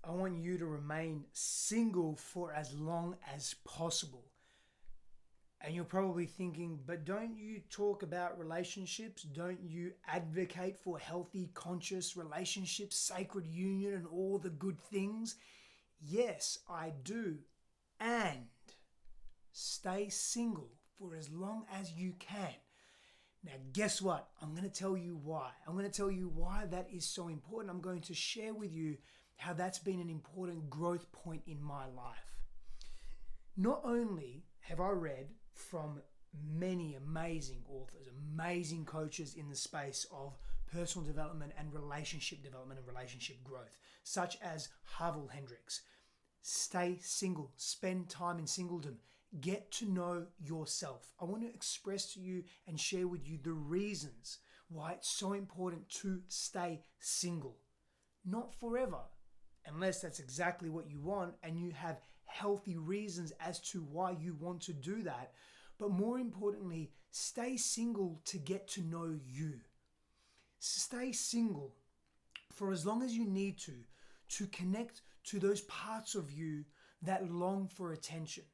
I want you to remain single for as long as possible. And you're probably thinking, but don't you talk about relationships? Don't you advocate for healthy, conscious relationships, sacred union, and all the good things? Yes, I do. And stay single for as long as you can. Now, guess what? I'm going to tell you why. I'm going to tell you why that is so important. I'm going to share with you how that's been an important growth point in my life. Not only have I read from many amazing authors, amazing coaches in the space of personal development and relationship growth, such as Harville Hendricks. Stay single, spend time in singledom, get to know yourself. I want to express to you and share with you the reasons why it's so important to stay single. Not forever, unless that's exactly what you want and you have healthy reasons as to why you want to do that. But more importantly, stay single to get to know you. Stay single for as long as you need to connect to those parts of you that long for attention,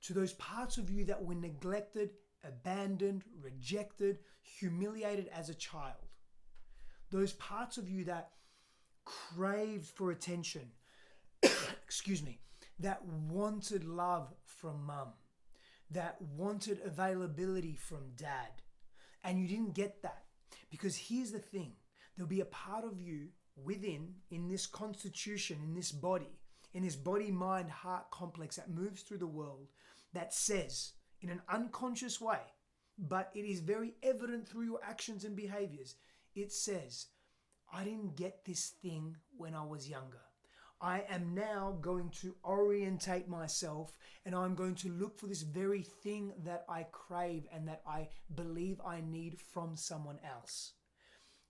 to those parts of you that were neglected, abandoned, rejected, humiliated as a child. Those parts of you that craved for attention, excuse me, that wanted love from mum, that wanted availability from dad, and you didn't get that. Because here's the thing, there'll be a part of you within, in this constitution, in this body, mind, heart complex that moves through the world, that says in an unconscious way, but it is very evident through your actions and behaviors, it says, I didn't get this thing when I was younger. I am now going to orientate myself and I'm going to look for this very thing that I crave and that I believe I need from someone else.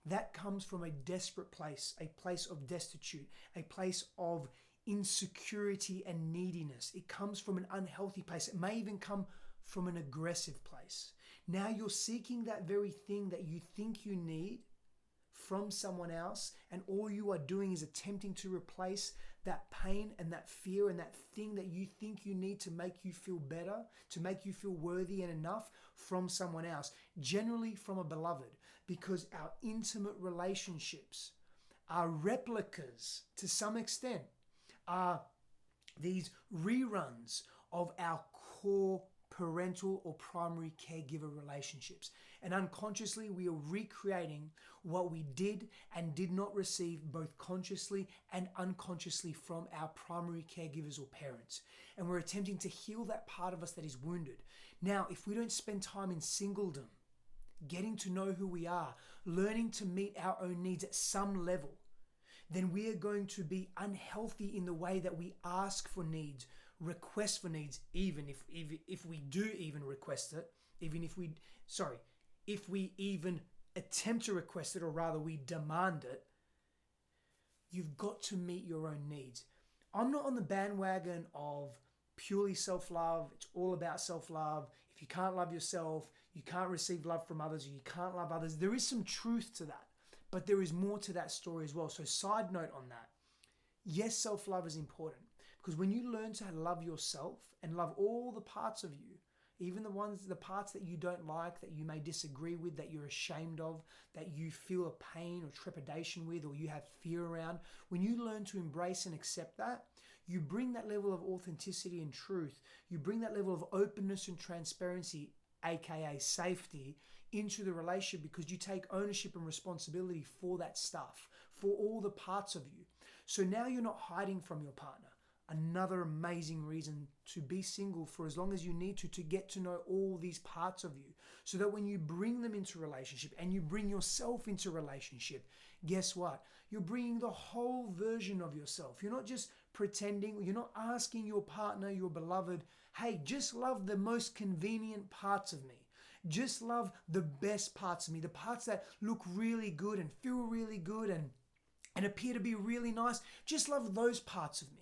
That comes from a desperate place, a place of destitute, a place of insecurity and neediness. It comes from an unhealthy place. It may even come from an aggressive place. Now you're seeking that very thing that you think you need from someone else, and all you are doing is attempting to replace that pain and that fear and that thing that you think you need to make you feel better, to make you feel worthy and enough from someone else, generally from a beloved, because our intimate relationships are replicas to some extent, are these reruns of our core parental or primary caregiver relationships. And unconsciously, we are recreating what we did and did not receive both consciously and unconsciously from our primary caregivers or parents. And we're attempting to heal that part of us that is wounded. Now, if we don't spend time in singledom, getting to know who we are, learning to meet our own needs at some level, then we are going to be unhealthy in the way that we ask for needs, request for needs, even if we do even request it, if we even attempt to request it, or rather we demand it. You've got to meet your own needs. I'm not on the bandwagon of purely self-love. It's all about self-love. If you can't love yourself, you can't receive love from others, or you can't love others. There is some truth to that, but there is more to that story as well. So side note on that. Yes, self-love is important, because when you learn to love yourself and love all the parts of you, even the parts that you don't like, that you may disagree with, that you're ashamed of, that you feel a pain or trepidation with, or you have fear around, when you learn to embrace and accept that, you bring that level of authenticity and truth, you bring that level of openness and transparency, aka safety, into the relationship, because you take ownership and responsibility for that stuff, for all the parts of you. So now you're not hiding from your partner. Another amazing reason to be single for as long as you need to get to know all these parts of you, so that when you bring them into relationship and you bring yourself into relationship, guess what? You're bringing the whole version of yourself. You're not just pretending. You're not asking your partner, your beloved, hey, just love the most convenient parts of me. Just love the best parts of me, the parts that look really good and feel really good and appear to be really nice. Just love those parts of me.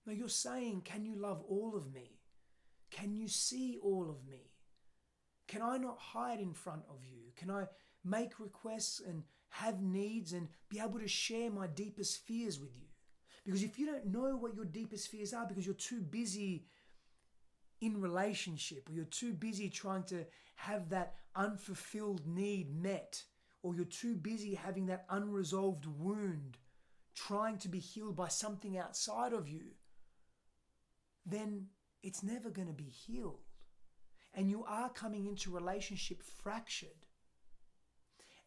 No, you're saying, can you love all of me? Can you see all of me? Can I not hide in front of you? Can I make requests and have needs and be able to share my deepest fears with you? Because if you don't know what your deepest fears are because you're too busy in relationship, or you're too busy trying to have that unfulfilled need met, or you're too busy having that unresolved wound trying to be healed by something outside of you, then it's never going to be healed. And you are coming into relationship fractured.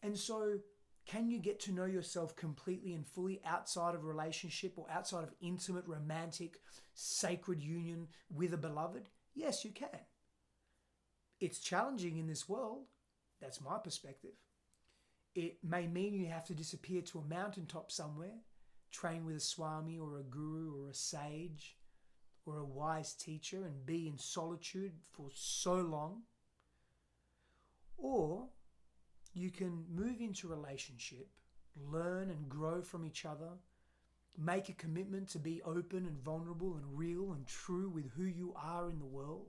And so, can you get to know yourself completely and fully outside of a relationship or outside of intimate, romantic, sacred union with a beloved? Yes, you can. It's challenging in this world. That's my perspective. It may mean you have to disappear to a mountaintop somewhere, train with a swami or a guru or a sage or a wise teacher and be in solitude for so long. Or you can move into relationship, learn and grow from each other, make a commitment to be open and vulnerable and real and true with who you are in the world,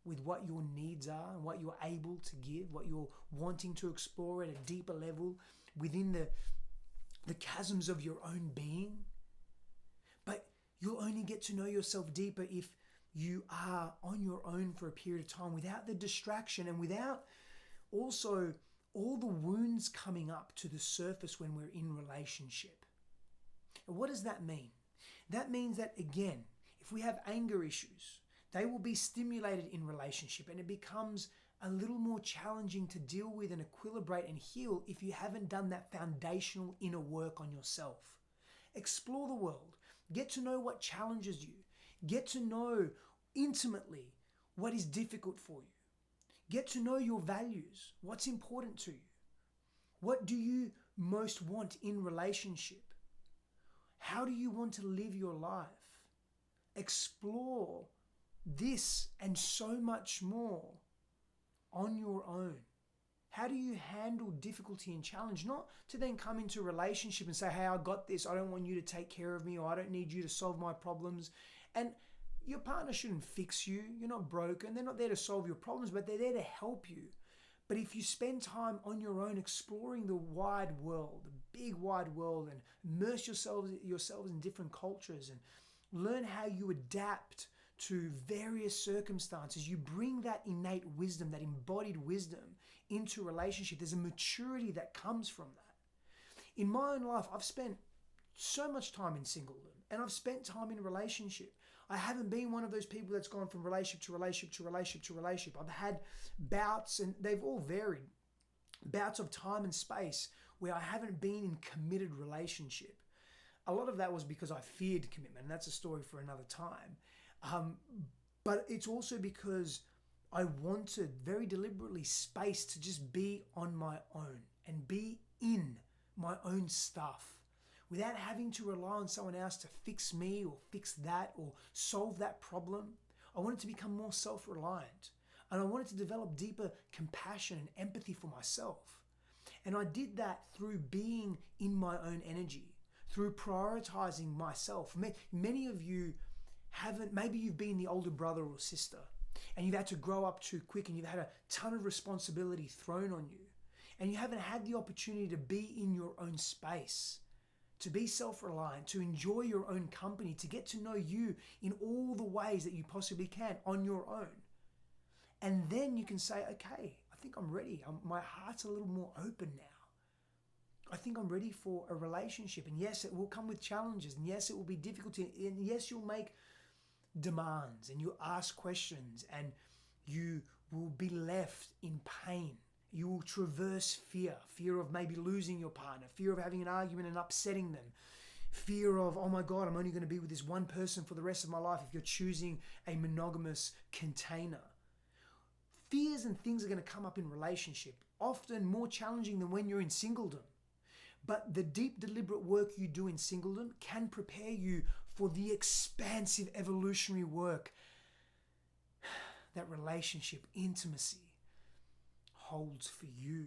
with what your needs are and what you're able to give, what you're wanting to explore at a deeper level within the chasms of your own being. But you'll only get to know yourself deeper if you are on your own for a period of time without the distraction and without also all the wounds coming up to the surface when we're in relationship. And what does that mean? That means that, again, if we have anger issues, they will be stimulated in relationship, and it becomes a little more challenging to deal with and equilibrate and heal if you haven't done that foundational inner work on yourself. Explore the world. Get to know what challenges you. Get to know intimately what is difficult for you. Get to know your values. What's important to you? What do you most want in relationship? How do you want to live your life? Explore this and so much more on your own. How do you handle difficulty and challenge? Not to then come into a relationship and say, hey, I got this. I don't want you to take care of me, or I don't need you to solve my problems. And your partner shouldn't fix you. You're not broken. They're not there to solve your problems, but they're there to help you. But if you spend time on your own exploring the wide world, the big wide world, and immerse yourselves in different cultures and learn how you adapt to various circumstances, you bring that innate wisdom, that embodied wisdom into a relationship. There's a maturity that comes from that. In my own life, I've spent so much time in singledom, and I've spent time in a relationship. I haven't been one of those people that's gone from relationship to relationship to relationship to relationship. I've had bouts, and they've all varied, bouts of time and space where I haven't been in committed relationship. A lot of that was because I feared commitment, and that's a story for another time. But it's also because I wanted very deliberately space to just be on my own and be in my own stuff without having to rely on someone else to fix me or fix that or solve that problem. I wanted to become more self-reliant, and I wanted to develop deeper compassion and empathy for myself. And I did that through being in my own energy, through prioritizing myself. Many of you haven't, maybe you've been the older brother or sister and you've had to grow up too quick and you've had a ton of responsibility thrown on you, and you haven't had the opportunity to be in your own space, to be self-reliant, to enjoy your own company, to get to know you in all the ways that you possibly can on your own. And then you can say, okay, I think I'm ready. My heart's a little more open now. I think I'm ready for a relationship. And yes, it will come with challenges. And yes, it will be difficult. And yes, you'll make demands and you'll ask questions and you will be left in pain. You will traverse fear of maybe losing your partner, fear of having an argument and upsetting them, fear of, oh my God, I'm only going to be with this one person for the rest of my life if you're choosing a monogamous container. Fears and things are going to come up in relationship, often more challenging than when you're in singledom. But the deep, deliberate work you do in singledom can prepare you for the expansive evolutionary work that relationship, intimacy holds for you,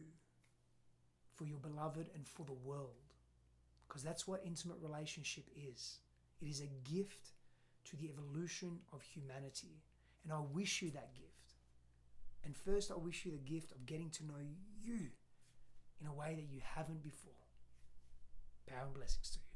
for your beloved, and for the world. Because that's what intimate relationship is. It is a gift to the evolution of humanity. And I wish you that gift. And first, I wish you the gift of getting to know you in a way that you haven't before. Power and blessings to you.